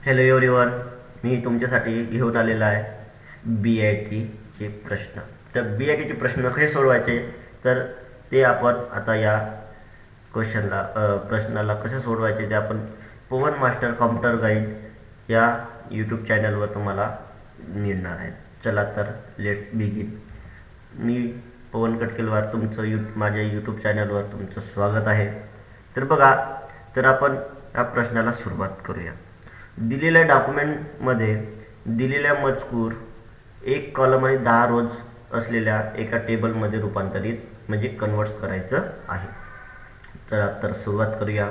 Hello everyone, मी तुमच्यासाठी घेऊन आलेला आहे BITचे प्रश्न. तर BITचे प्रश्न कसे सोडवायचे तर ते आपण आता या प्रश्नाला कसे सोडवायचे ते आपण पवन मास्टर कॉम्प्युटर गाईड या यूट्यूब चॅनलवर तुम्हाला मिळणार आहे. चला तर लेट्स बिगिन. मी पवन कटकेलवार माझ्या यूट्यूब चॅनलवर तुमचं स्वागत आहे. तर बघा, तर आपण या प्रश्नाला सुरुवात करूया. दिलेल्या डॉक्युमेंटमध्ये दिलेल्या मजकूर एक कॉलम आणि 10 रोज असलेल्या एका टेबलमध्ये रूपांतरित म्हणजे कन्वर्ट करायचं आहे. तर सुरुवात करूया.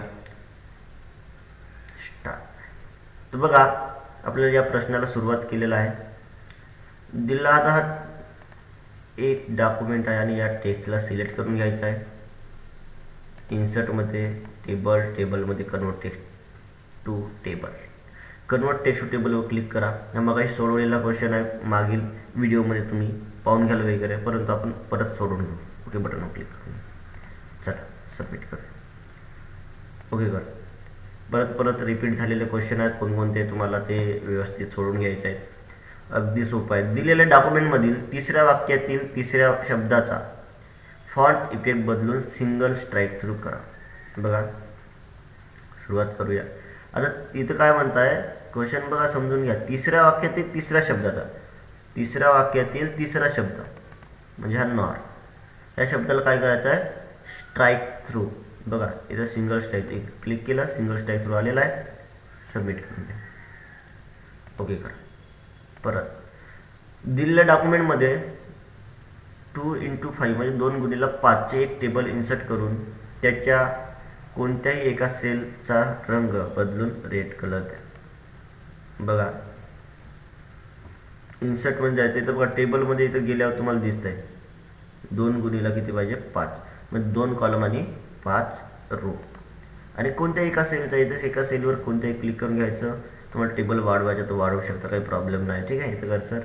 स्टार्ट. तर बघा, आपल्याला या प्रश्नाला सुरुवात केलेला आहे. दिला आता हा एक डॉक्युमेंट आहे आणि या टेक्स्टला सिलेक्ट करून घ्यायचं आहे. इन्सर्टमध्ये टेबलमध्ये convert text to table. Convert text to टेबलवर क्लिक करा. हा मगाशी सोडवलेला क्वेश्चन आहे, मागील व्हिडिओमध्ये तुम्ही पाहून घ्याल वगैरे, परंतु आपण परत सोडून घेऊ. ओके बटनवर क्लिक करून चला सबमिट करूया. ओके कर. परत रिपीट झालेले क्वेश्चन आहेत, कोणकोणते तुम्हाला ते व्यवस्थित सोडून घ्यायचे आहेत. अगदी सोपं आहे. दिलेल्या डॉक्युमेंटमधील तिसऱ्या वाक्यातील तिसऱ्या शब्दाचा फॉन्ट इफेक्ट बदलून सिंगल स्ट्राईक थ्रू करा. बघा, सुरुवात करूया. आता इथं काय म्हणताय क्वेश्चन बघा, समजून घ्या. तिसऱ्या वाक्यातील तिसऱ्या शब्द म्हणजे हा नॉर, या शब्दाला काय करायचं आहे, स्ट्राईक थ्रू. बघा इथं सिंगल स्ट्राईक क्लिक केलं, सिंगल स्ट्राईक थ्रू आलेला आहे. सबमिट करून द्या. ओके करा. परत दिलेल्या डॉक्युमेंटमध्ये 2x5 म्हणजे 2x5 एक टेबल इन्सर्ट करून त्याच्या कोणत्याही एका सेलचा रंग बदलून रेड कलर द्या. बघा, इन्सर्ट म्हणजे जायचं तर बघा, टेबलमध्ये इथं गेल्यावर तुम्हाला दिसतंय 2 किती पाहिजे, 5 म्हणजे 2 कॉलम आणि 5 रो. आणि कोणत्या एका सेलचा, इथं एका सेलवर कोणत्याही क्लिक करून घ्यायचं. तुम्हाला टेबल वाढवायचं तर वाढवू शकता, काही प्रॉब्लेम नाही. ठीक आहे, इथं कर्सर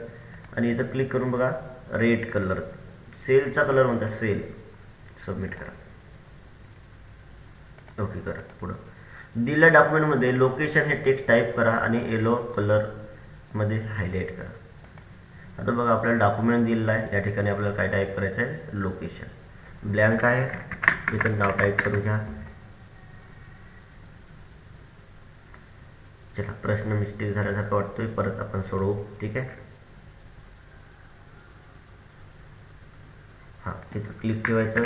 आणि इथं क्लिक करून बघा रेड कलर, सेलचा कलर म्हणतात सेल. सबमिट करा. ओके करा. पुढं दिलेल्या डॉक्युमेंटमध्ये लोकेशन हे टेक्स्ट टाईप करा आणि येलो कलरमध्ये हायलाईट करा. आता बघा, आपल्याला डॉक्युमेंट दिलेला आहे, या ठिकाणी आपल्याला काय टाईप करायचं आहे, लोकेशन. ब्लँक आहे, इथं नाव टाईप करून घ्या. चला, प्रश्न मिस्टेक झाल्यासारखं वाटतोय, परत आपण सोडवू. ठीक आहे. हां, इथं क्लिक ठेवायचं,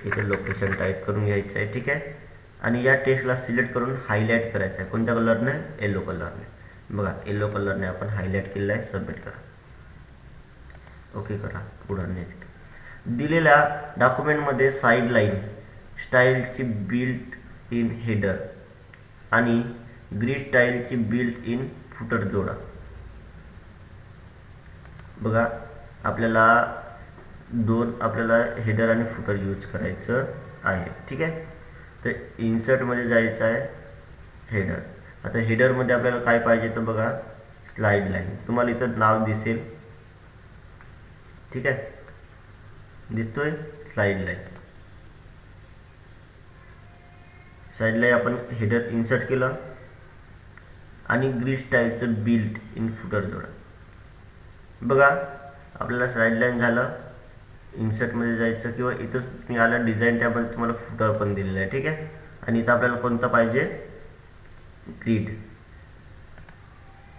इथे लोकेशन टाईप करून घ्यायचं आहे. ठीक आहे. आणि या टेक्स्टला सिलेक्ट करून हायलाईट करायचं आहे. कोणत्या कलरने, येलो कलरने. बघा, येलो कलरने आपण हायलाईट केलेलं आहे. सबमिट करा. ओके करा. पुढं नेक्स्ट. दिलेल्या डॉक्युमेंटमध्ये साईड लाईन स्टाईलची बिल्ट इन हेडर आणि ग्रीड स्टाईलची बिल्ट इन फुटर जोडा. बघा, आपल्याला हेडर आणि फुटर यूज करायचं आहे. ठीक आहे. तर इन्सर्टमध्ये जायचं आहे, हेडर. आता हेडरमध्ये आपल्याला काय पाहिजे तर बघा, स्लाईड लाईन. तुम्हाला इथं नाव दिसेल. ठीक आहे, दिसतोय स्लाईड लाईन आपण हेडर इन्सर्ट केलं आणि ग्रीड स्टाईलचं बिल्ट इन फुटर जोडा. बघा, आपल्याला स्लाईड लाईन झालं. इन्सर्टमध्ये जायचं किंवा इथं तुम्ही आलं डिझाईन टॅबमध्ये तुम्हाला फुटर पण दिलेलं आहे. ठीक आहे. आणि इथं आपल्याला कोणता पाहिजे, ग्रीड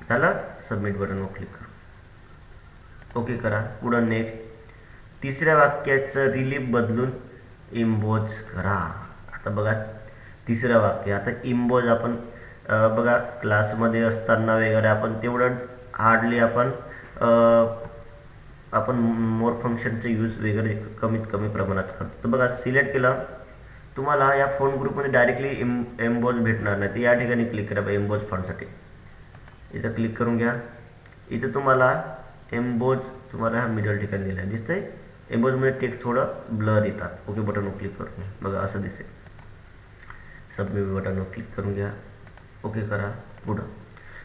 झालं. सबमिट बटनवर क्लिक करा. ओके करा. पुढं नेक्स्ट. तिसऱ्या वाक्याचं रिलीफ बदलून इम्बोज करा. आता बघा, तिसरं वाक्य. आता इम्बोज आपण बघा, क्लासमध्ये असताना वगैरे आपण तेवढं हार्डली आपण मोर फंक्शनचे यूज वगैरे कमीत कमी प्रमाणात करतो. तर बघा, सिलेक्ट केलं, तुम्हाला या फोन ग्रुपमध्ये डायरेक्टली एम्बोज भेटणार नाही. तर या ठिकाणी क्लिक करा एम्बोज फॉन्टसाठी. इथं क्लिक करून घ्या. इथं तुम्हाला एम्बोज तुम्हाला हा मिडल ठिकाणी दिला आहे, दिसतंय. एम्बोजमध्ये टेक्स्ट थोडं ब्लर येतात. ओके बटनवर क्लिक करून घ्या. बघा, असं दिसेल. सबमिट बटनवर क्लिक करून घ्या. ओके करा. पुढं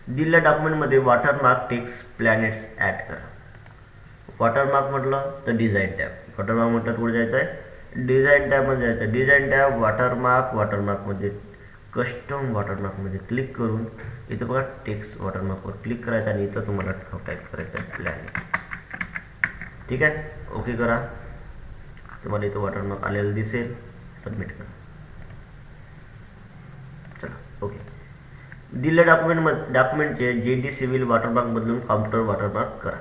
दिलेल्या डॉक्युमेंटमध्ये वॉटरमार्क टेक्स्ट प्लॅनेट्स ॲड करा. वॉटरमार्क म्हटलं तर डिझाईन टॅब. वॉटरमार्क म्हटलं तर कुठे जायचं आहे, डिझाईन टॅबमध्ये जायचं. डिझाईन टॅब, वॉटरमार्कमध्ये कस्टम वॉटरमार्कमध्ये क्लिक करून इथं बघा टेक्स्ट वॉटरमार्कवर क्लिक करायचं आणि इथं तुम्हाला टाईप करायचं आहे प्लॅनेट. ठीक आहे, ओके करा. तुम्हाला इथं वॉटरमार्क आलेलं दिसेल. सबमिट करा. चला ओके. दिलेल्या डॉक्युमेंटचे JD सिव्हिल वॉटरमार्क बदलून कॉम्प्युटर वॉटरमार्क करा.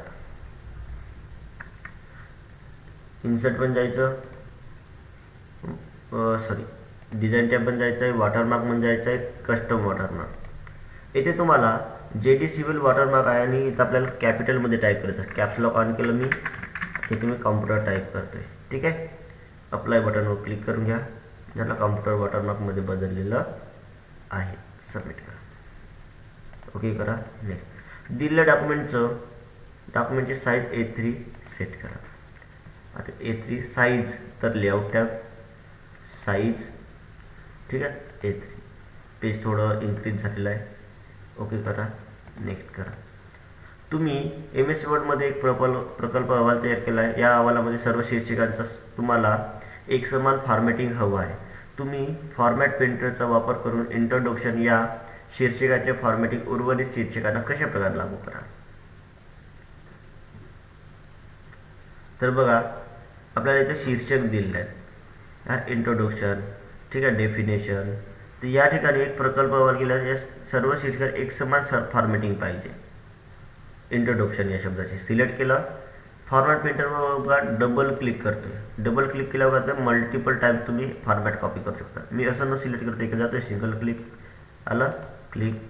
इन्सर्ट पण जायचं, डिझाईन टॅब पण जायचं आहे, वॉटरमार्क पण जायचं आहे, कस्टम वॉटरमार्क. येथे तुम्हाला JD सिव्हिल वॉटरमार्क आहे आणि इथं आपल्याला कॅपिटलमध्ये टाईप करायचं आहे. कॅप्स लॉक ऑन केलं मी, इथे मी कॉम्प्युटर टाईप करतोय. ठीक आहे, अप्लाय बटनवर क्लिक करून घ्या. ज्याला कॉम्प्युटर वॉटरमार्कमध्ये बदललेलं आहे. सबमिट करा. ओके करा. नेक्स्ट दिलेल्या डॉक्युमेंटची साईज A3 सेट करा. आता A3 साईज तर लेआउट टॅब साईज. ठीक आहे, A3 पेज थोडं इन्क्रीज झालेलं आहे. ओके करा. नेक्स्ट करा. तुम्ही MS वर्डमध्ये एक प्रकल्प अहवाल तयार केला आहे. या अहवालामध्ये सर्व शीर्षकांचा तुम्हाला एक समान फॉर्मॅटिंग हवं आहे. तुम्ही फॉर्मॅट पेंटरचा वापर करून इंट्रोडक्शन या शीर्षकाचे फॉर्मॅटिंग उर्वरित शीर्षकांना कशा प्रकारे लागू करा. तर बघा आपल्याला इथे शीर्षक दिलेले आहेत. इंट्रोडक्शन, ठीक आहे, डेफिनेशन. तर या ठिकाणी एक प्रकल्प अहवाल केला, या सर्व शीर्षकात एक समान फॉर्मॅटिंग पाहिजे. इंट्रोडक्शन या शब्दाची सिलेक्ट केलं. फॉर्मॅट पेंटरवर बघा डबल क्लिक करतोय. डबल क्लिक केल्यावर आता मल्टिपल टाईम तुम्ही फॉर्मॅट कॉपी करू शकता. मी असं न सिलेक्ट करतो, एक जातोय सिंगल क्लिक आलं, क्लिक.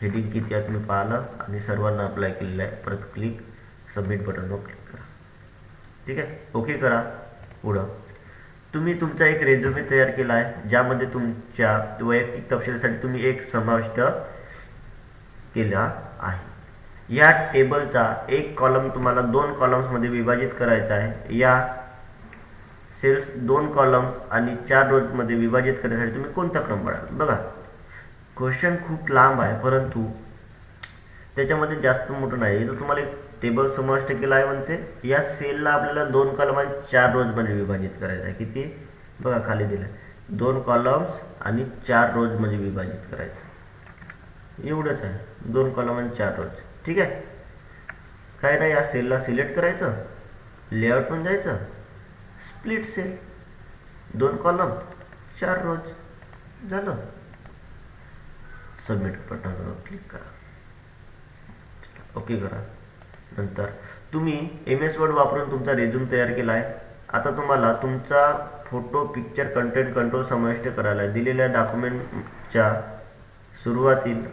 हेडिंग किती आहे तुम्ही पाहिलं आणि सर्वांना अप्लाय केलेलं आहे. परत क्लिक, सबमिट बटनवर क्लिक करा. ठीक आहे, ओके करा. पुढं तुम्ही तुमचा एक रेझ्युमे तयार केला आहे, ज्यामध्ये तुमच्या वैयक्तिक तपशिलासाठी तुम्ही एक समाविष्ट केला आहे. या टेबलचा एक कॉलम तुम्हाला 2 कॉलम्समध्ये विभाजित करायचा आहे. या सेल्स 2 कॉलम्स आणि 4 रोजमध्ये विभाजित करण्यासाठी तुम्ही कोणता क्रम पाळाल. बघा क्वेश्चन खूप लांब आहे, परंतु त्याच्यामध्ये जास्त मोठं नाही. इथं तुम्हाला एक टेबल समाविष्ट केला आहे म्हणते. या सेलला आपल्याला 2 कॉलम आणि 4 रोजमध्ये विभाजित करायचं आहे. किती बघा खाली दिलं आहे, 2 कॉलम्स आणि 4 रोजमध्ये विभाजित करायचं आहे. एवढंच आहे, 2 कॉलम आणि 4 रोज. ठीक आहे, काय नाही. या सेलला सिलेक्ट करायचं, लेआउटमध्ये जायचं, स्प्लिट सेल, 2 कॉलम 4 रोज, झालं. सबमिट बटनवर क्लिक करा. ओके करा. नंतर तुम्ही MS वर्ड वापरून तुमचा रेझ्यूम तयार केला आहे. आता तुम्हाला तुमचा फोटो, पिक्चर, कंटेंट कंट्रोल समाविष्ट करायला आहे. दिलेल्या डॉक्युमेंटच्या सुरुवातील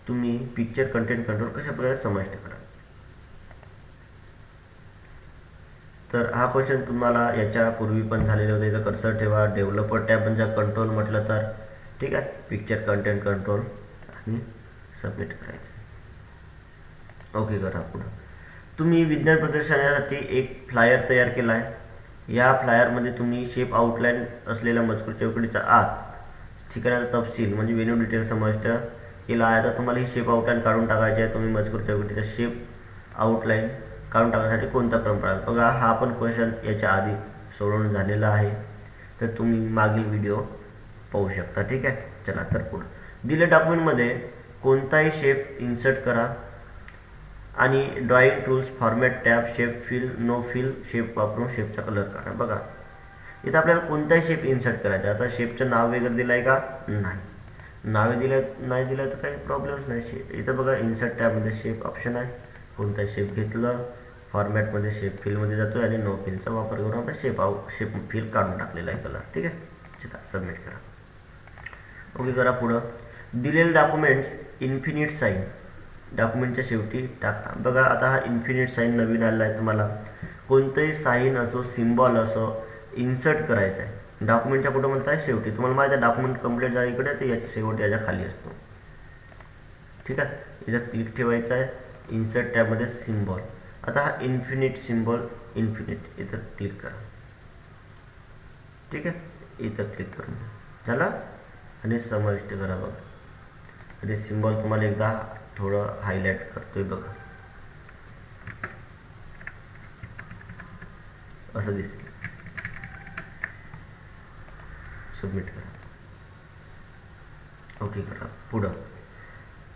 तुम्ही पिक्चर, कंटेंट कंट्रोल कशा प्रकारे समाविष्ट करा. तर हा क्वेश्चन तुम्हाला याच्यापूर्वी पण झालेले होते. इथं कर्सर ठेवा, डेव्हलपर टॅब म्हणजे कंट्रोल म्हटलं तर. ठीक आहे, पिक्चर, कंटेंट कंट्रोल आणि सबमिट करायचं. ओके करा. पुढं तुम्ही विज्ञान प्रदर्शनासाठी एक फ्लायर तयार केला आहे. या फ्लायरमध्ये तुम्ही शेप आउटलाईन असलेल्या मजकूर चौकटीचा आत ठिकाणाचा तपशील म्हणजे व्हेन्यू डिटेल समाविष्ट केला आहे. आता तुम्हाला ही शेप आउटलाईन काढून टाकायची आहे. तुम्ही मजकूर चौकटीचा शेप आउटलाईन काढून टाकण्यासाठी कोणता क्रम पाळाल. बघा हा पण क्वेश्चन याच्या आधी सोडवून झालेला आहे, तर तुम्ही मागील व्हिडिओ पाहू शकता. ठीक आहे, चला तर पुढं दिलेल्या डॉक्युमेंटमध्ये कोणताही शेप इन्सर्ट करा आणि drawing tools, format tab, shape fill, no fill shape वापरून शेपचा कलर काढा. बघा इथं आपल्याला कोणताही शेप इन्सर्ट करायचा. आता शेपचं नाव वगैरे दिलं आहे का, नाही. नावे नाही दिलं तर काही प्रॉब्लेम्स नाही. इथं बघा इन्सर्ट टॅबमध्ये शेप ऑप्शन आहे. कोणताही शेप घेतलं, फॉर्मॅटमध्ये शेप फिलमध्ये जातो आणि नो फिलचा वापर करून आपण शेप फिल काढून टाकलेला आहे कलर. ठीक आहे, चला सबमिट करा. ओके करा. पुढं दिलेले डॉक्युमेंट्स इन्फिनिट साईन डॉक्युमेंटच्या शेवटी टाका. बघा आता हा इन्फिनिट साईन नवीन आलेला आहे. तुम्हाला कोणतंही साईन असो, सिम्बॉल असो इन्सर्ट करायचं आहे डॉक्युमेंटच्या कुठं म्हणताय शेवटी. तुम्हाला माहिती आहे डॉक्युमेंट कंप्लीट झालं इकडे, तर याची शेवट याच्या खाली असतो. ठीक आहे, इथं क्लिक ठेवायचं आहे. इन्सर्ट टॅबमध्ये सिम्बॉल. आता हा इन्फिनिट सिम्बॉल, इन्फिनिट इथं क्लिक करा. ठीक आहे, इथं क्लिक करून झाला आणि समाविष्ट करा. बघा आणि सिम्बॉल तुम्हाला एकदा थोडं हायलाइट करतोय. बघा असं दिसेल. सबमिट करा. ओके करा. पुढं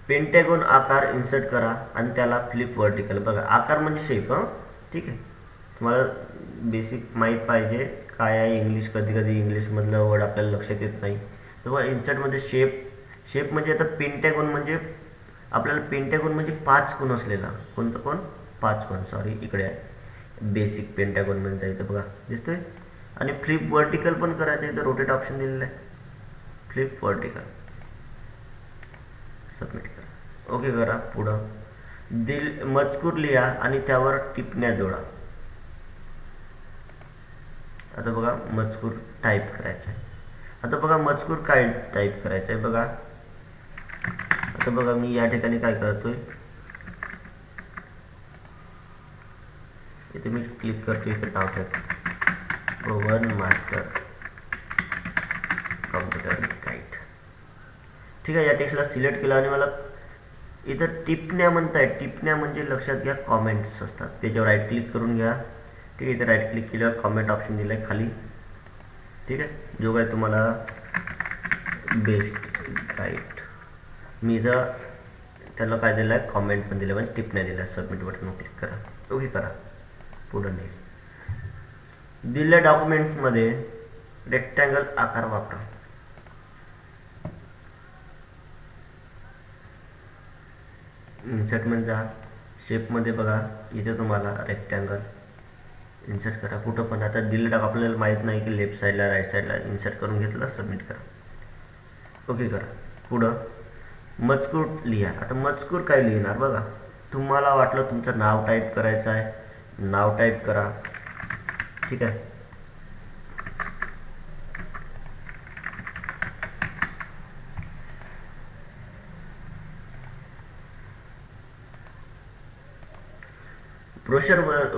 पेंटॅगॉन आकार इन्सर्ट करा आणि त्याला फ्लिप वर्टिकल. बघा आकार म्हणजे शेप. ठीक आहे, तुम्हाला बेसिक माहीत पाहिजे काय आहे इंग्लिश. कधी कधी इंग्लिशमधलं वर्ड आपल्याला लक्षात येत नाही. तेव्हा इन्सर्टमध्ये शेप म्हणजे आता पेंटॅगॉन म्हणजे आपल्याला पेंटॅगॉन म्हणजे 5 कोन असलेला. कोणतं कोन? 5 कोन. सॉरी, इकडे आहे बेसिक पेंटॅगॉनमध्ये जायचं. बघा दिसतोय. आणि फ्लिप वर्टिकल पण करायचं आहे तर रोटेट ऑप्शन दिलेलं आहे. फ्लिप वर्टिकल सबमिट करा. ओके करा. पुढं मजकूर लिहा आणि त्यावर टिप्पण्या जोडा. आता बघा मजकूर टाईप करायचा आहे. आता बघा मजकूर काय टाईप करायचा आहे. बघा आता बघा मी या ठिकाणी काय करतोय, इथे मी क्लिक करतो, इथे नाव टाकतो ओवन मास्टर कॉम्प्युटर गाईड. ठीक आहे, या टेक्स्टला सिलेक्ट केलं आणि मला इथं टिप्पण्या म्हणताय. टिप्पण्या म्हणजे लक्षात घ्या कॉमेंट्स असतात. त्याच्यावर राईट क्लिक करून घ्या. ठीक आहे, इथे राईट क्लिक केल्यावर कॉमेंट ऑप्शन दिला आहे खाली. ठीक आहे, जो काय तुम्हाला बेस्ट गाईड, मी इथं त्याला काय दिलं आहे कॉमेंट पण दिलं म्हणजे टिप्पण्या दिल्या. सबमिट बटनवर क्लिक करा. ओके करा. पुढं नाही दिलेल्या डॉक्युमेंट्समध्ये रेक्टँगल आकार वापरा. इन्सर्टमध्ये जा, शेपमध्ये बघा इथे तुम्हाला रेक्टँगल इन्सर्ट करा कुठं पण. आता दिलेलं आपल्याला माहीत नाही की लेफ्ट साईडला राईट साईडला इन्सर्ट करून घेतलं. सबमिट करा. ओके करा. पुढं मजकूर लिहा. आता मजकूर काय लिहिणार बघा. तुम्हाला वाटलं तुमचं नाव टाईप करायचं आहे, नाव टाईप करा. ठीक आहे, ब्रोशरमध्ये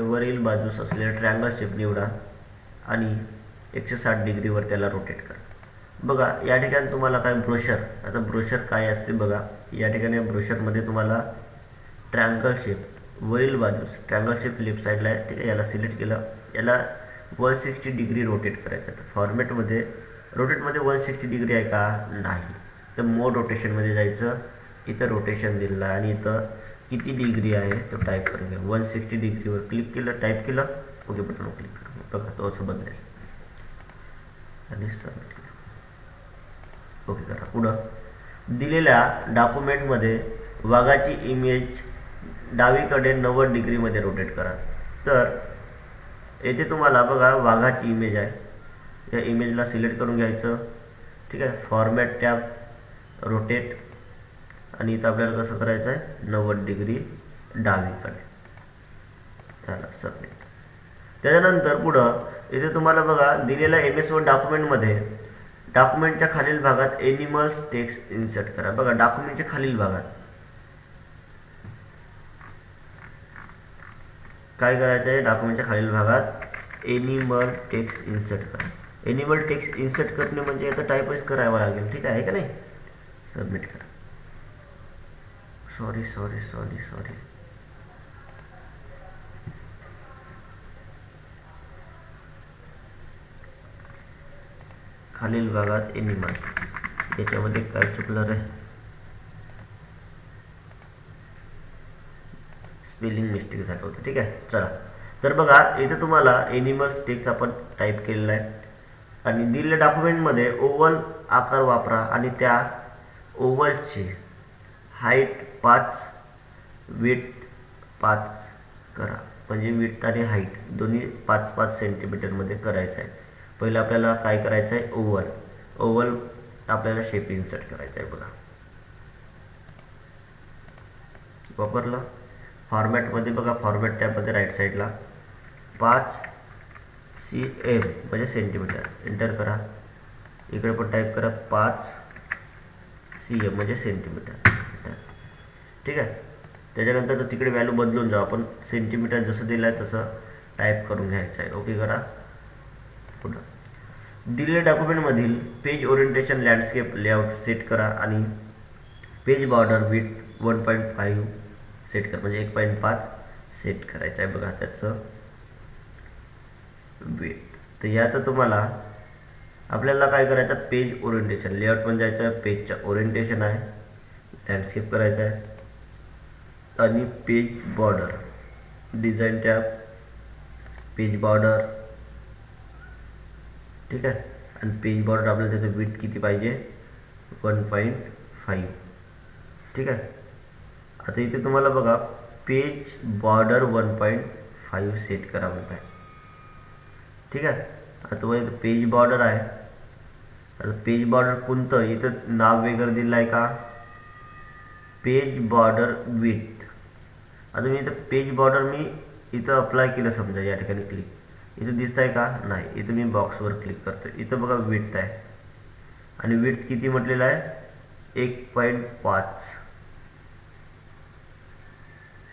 वरील बाजूस असलेला ट्रायंगल शेप निवडा आणि 160 डिग्रीवर त्याला रोटेट करा. बघा या ठिकाणी तुम्हाला काय ब्रोशर, आता ब्रोशर काय असते बघा. या ठिकाणी ब्रोशरमध्ये तुम्हाला ट्रायंगल शेप वरील बाजूस ट्रायंगल शेप लेफ्ट साईडला आहे. ठीक आहे, याला सिलेक्ट केलं, याला 160 डिग्री रोटेट करायचं. तर फॉर्मॅटमध्ये रोटेटमध्ये 160 डिग्री आहे का? नाही. तर मोड रोटेशनमध्ये जायचं. इथं रोटेशन दिलं आणि इथं किती डिग्री आहे तो टाईप करून घ्या. 160 डिग्रीवर क्लिक केलं, टाईप केलं, ओके बटनवर क्लिक करा. बघा तो असं बदलेल आणि सबमिट केलं. ओके करा. पुढं दिलेल्या डॉक्युमेंटमध्ये वाघाची इमेज डावीकडे 90 डिग्रीमध्ये रोटेट करा. तर येथे तुम्हाला बघा वाघाची इमेज आहे. या इमेजला सिलेक्ट करून घ्यायचं. ठीक आहे, फॉर्मॅट टॅब, रोटेट, आणि इथं आपल्याला कसं करायचं आहे 90 डिग्री डावीकडे. चला सबमिट. त्याच्यानंतर पुढं इथे तुम्हाला बघा दिलेल्या MS1 डॉक्युमेंटमध्ये डॉक्युमेंटच्या खालील भागात एनिमल्स टेक्स्ट इन्सर्ट करा. बघा डॉक्युमेंटच्या खालील भागात काय करायचं आहे, डॉक्युमेंटच्या खालील भागात एनिमल टेक्स्ट इन्सर्ट करा. एनिमल टेक्स्ट इन्सर्ट करणे म्हणजे आता टाईपच करावं लागेल. ठीक आहे का नाही? सबमिट करा. सॉरी खालील भागात एनिमल्स, याच्यामध्ये काय चुकलं रे, स्पेलिंग मिस्टेक झालं होतं. ठीक आहे, चला. तर बघा इथं तुम्हाला एनिमल्स टेक्स्ट आपण टाईप केलेला आहे आणि दिलेल्या डॉक्युमेंटमध्ये ओव्हल आकार वापरा आणि त्या ओव्हलची हाईट 5, विड्थ 5 करा. म्हणजे विड्थ आणि हाईट दोन्ही 5-5 सेंटीमीटरमध्ये करायचं आहे. पहिलं आपल्याला काय करायचं आहे, ओव्हल आपल्याला शेप इन्सर्ट करायचा आहे. बघा वापरलं. फॉर्मॅटमध्ये बघा, फॉर्मॅट टॅबमध्ये राईट साईडला 5 cm म्हणजे सेंटीमीटर एंटर करा. इकडे पण टाईप करा 5 cm म्हणजे सेंटीमीटर. ठीक आहे, त्याच्यानंतर तिकडे व्हॅल्यू बदलून जाऊ. आपण सेंटीमीटर जसं दिलं आहे तसं टाईप करून घ्यायचं आहे. ओके करा. पुढं दिलेल्या डॉक्युमेंटमधील page orientation landscape layout set करा आणि पेज बॉर्डर विड्थ 1.5 सेट कर म्हणजे 1.5 सेट करायचं आहे. बघा त्याचं विड्थ. तर यात तुम्हाला आपल्याला काय करायचं, पेज ओरिएंटेशन, लेआउट म्हणजे जायचं पेजच्या ओरिएंटेशन आहे, लँडस्केप करायचं आहे, आणि page border, design tab, page border, ठीक आहे. आणि पेज बॉर्डर आपल्याला त्याचं विड्थ किती पाहिजे, 1.5, ठीक आहे. आता इथे तुम्हाला बघा पेज बॉर्डर 1.5 सेट करा म्हणत आहे, ठीक आहे. आता तुम्हाला इथं पेज बॉर्डर आहे, आता पेज बॉर्डर कोणतं, इथं नाव वेगळं दिलं आहे का, पेज बॉर्डर विड्थ. आता मी इथं पेज बॉर्डर मी इथं अप्लाय केलं समजा, या ठिकाणी क्लिक, इथं दिसत आहे का, नाही. इथं मी बॉक्सवर क्लिक करतो, इथं बघा विड्थ आहे, आणि विड्थ किती म्हटलेलं आहे, 1.5.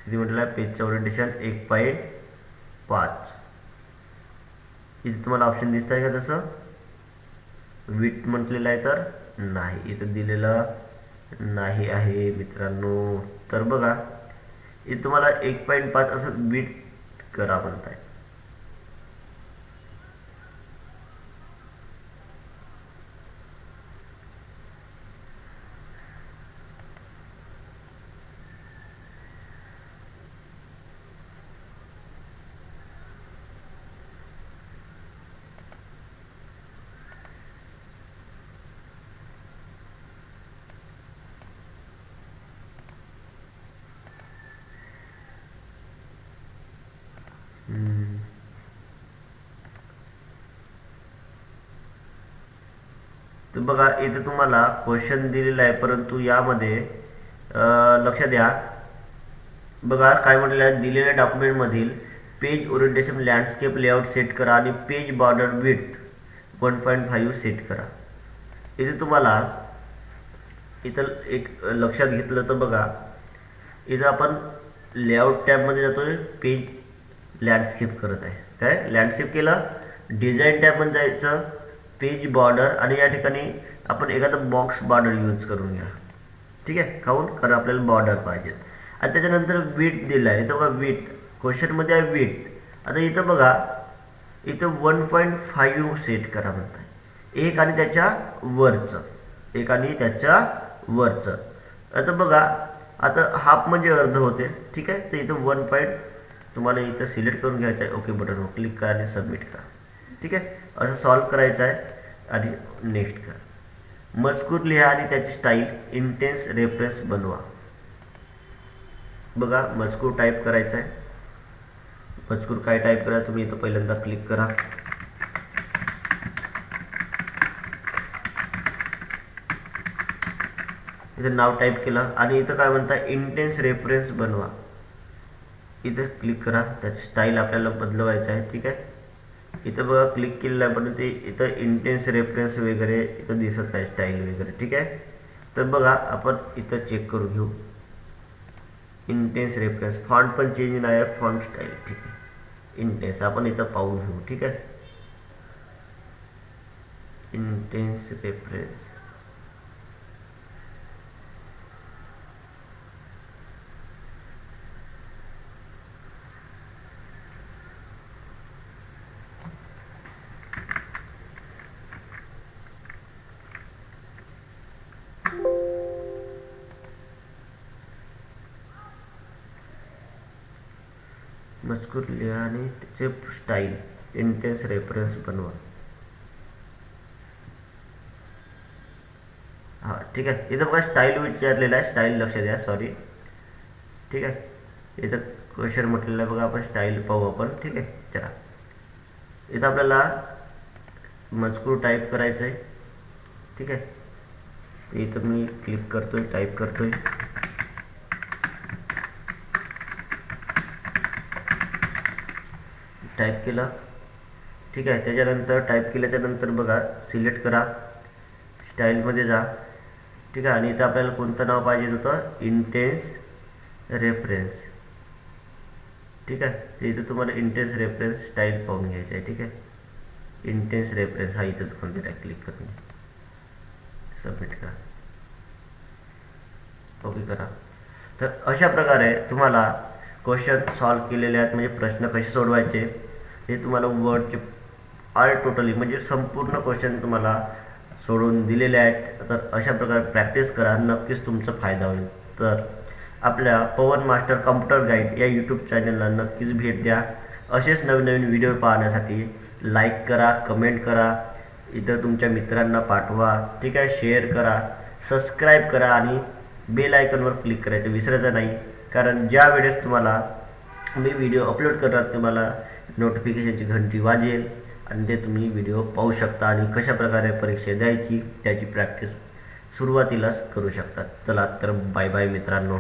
किती म्हटलं आहे, पेजचं ओरिएंटेशन 1.5. इथे तुम्हाला ऑप्शन दिसत आहे का तसं, विड्थ म्हटलेलं आहे तर नाही, इथं दिलेलं नाही आहे मित्रांनो. तर बघा इथे तुम्हाला 1.5 असं विड्थ करा म्हणत आहे. तर बघा इथे तुम्हाला क्वेश्चन दिलेला आहे, परंतु यामध्ये लक्ष द्या, बघा काय म्हटलेलं आहे, दिलेल्या डॉक्युमेंटमधील page orientation landscape layout set करा आणि पेज बॉर्डर विड्थ 1.5 सेट करा. इथे तुम्हाला इथं एक लक्षात घेतलं तर बघा, इथं आपण लेआउट टॅबमध्ये जातोय, पेज लँडस्केप करत आहे, काय लँडस्केप केलं, डिझाईन टॅबमध्ये जायचं, पेज बॉर्डर, आणि या ठिकाणी आपण एखादा बॉक्स बॉर्डर यूज करून घ्या, ठीक आहे. काहून, कारण आपल्याला बॉर्डर पाहिजेत. आणि त्याच्यानंतर विड्थ दिला आहे, इथं बघा विड्थ, क्वेश्चनमध्ये आहे विड्थ. आता इथं बघा इथं 1.5 सेट करा म्हणत आहे, एक आणि त्याच्या वरचं, एक आणि त्याच्या वरचं. आता बघा आता हाफ म्हणजे अर्ध होते, ठीक आहे. तर इथं 1. तुम्हाला इथं सिलेक्ट करून घ्यायचं आहे, ओके बटनवर क्लिक करा आणि सबमिट करा, ठीक आहे. असं सॉल्व करायचं आहे आणि नेक्स्ट करा. मजकूर लिहा आणि त्याची स्टाईल इंटेन्स रेफरन्स बनवा. बघा मजकूर टाईप करायचा आहे, मजकूर काय टाईप करा, तुम्ही इथं पहिल्यांदा क्लिक करा, इथं नाव टाईप केलं, आणि इथं काय म्हणता, इंटेन्स रेफरन्स बनवा, इथं क्लिक करा. त्याची स्टाईल आपल्याला बदलवायचं आहे, ठीक आहे. इथं बघा क्लिक केलेलं आहे, पण ते इथं इंटेन्स रेफरन्स वगैरे इथं दिसत नाही, स्टाईल वगैरे, ठीक आहे. तर बघा आपण इथं चेक करून घेऊ, इंटेन्स रेफरन्स, फॉन्ट पण चेंज नाही आहे, फॉन्ट स्टाईल, ठीक आहे. इंटेन्स आपण इथं पाहून घेऊ, ठीक आहे. इंटेन्स रेफरन्स, मजकूर लिहा आणि त्याचे स्टाईल इंटेन्स रेफरन्स बनवा. हां ठीक आहे. इथं बघा स्टाईल विचारलेला आहे, स्टाईल लक्ष द्या, सॉरी, ठीक आहे. इथं क्वेश्चन म्हटलेलं आहे बघा, आपण स्टाईल पाहू आपण, ठीक आहे. चला इथं आपल्याला मजकूर टाईप करायचं आहे, ठीक आहे. तर इथं मी क्लिक करतोय, टाईप करतोय, टाईप केला, ठीक आहे. त्याच्यानंतर टाईप केल्याच्या नंतर बघा सिलेक्ट करा, स्टाईलमध्ये जा, ठीक आहे. आणि इथं आपल्याला कोणतं नाव पाहिजे होतं, इंटेन्स रेफरन्स, ठीक आहे. तर इथं तुम्हाला इंटेन्स रेफरन्स स्टाईल पाहून घ्यायचं आहे, ठीक आहे. इंटेन्स रेफरन्स हा इथं तुम्हाला दिला, क्लिक करून सबमिट करा, ओके करा. तर अशा प्रकारे तुम्हाला क्वेश्चन सॉल्व केलेले आहेत, म्हणजे प्रश्न कसे सोडवायचे हे तुम्हाला वर्डचे ऑल टोटली म्हणजे संपूर्ण क्वेश्चन तुम्हाला सोडून दिलेले आहेत. तर अशा प्रकारे प्रॅक्टिस करा, नक्कीच तुमचा फायदा होईल. तर आपल्या पवन मास्टर कम्प्युटर गाईड या यूट्यूब चॅनलला नक्कीच भेट द्या. असेच नवीन नवीन व्हिडिओ पाहण्यासाठी लाईक करा, कमेंट करा, इतर तुमच्या मित्रांना पाठवा, ठीक आहे, शेअर करा, सबस्क्राईब करा आणि बेल आयकॉनवर क्लिक करायचं विसरायचं नाही. कारण ज्या वेळेस तुम्हाला मी व्हिडिओ अपलोड करणार तुम्हाला नोटिफिकेशनची घंटी वाजेल आणि ते तुम्ही व्हिडिओ पाहू शकता आणि कशाप्रकारे परीक्षा द्यायची त्याची प्रॅक्टिस सुरुवातीलाच करू शकता. चला तर बाय बाय मित्रांनो.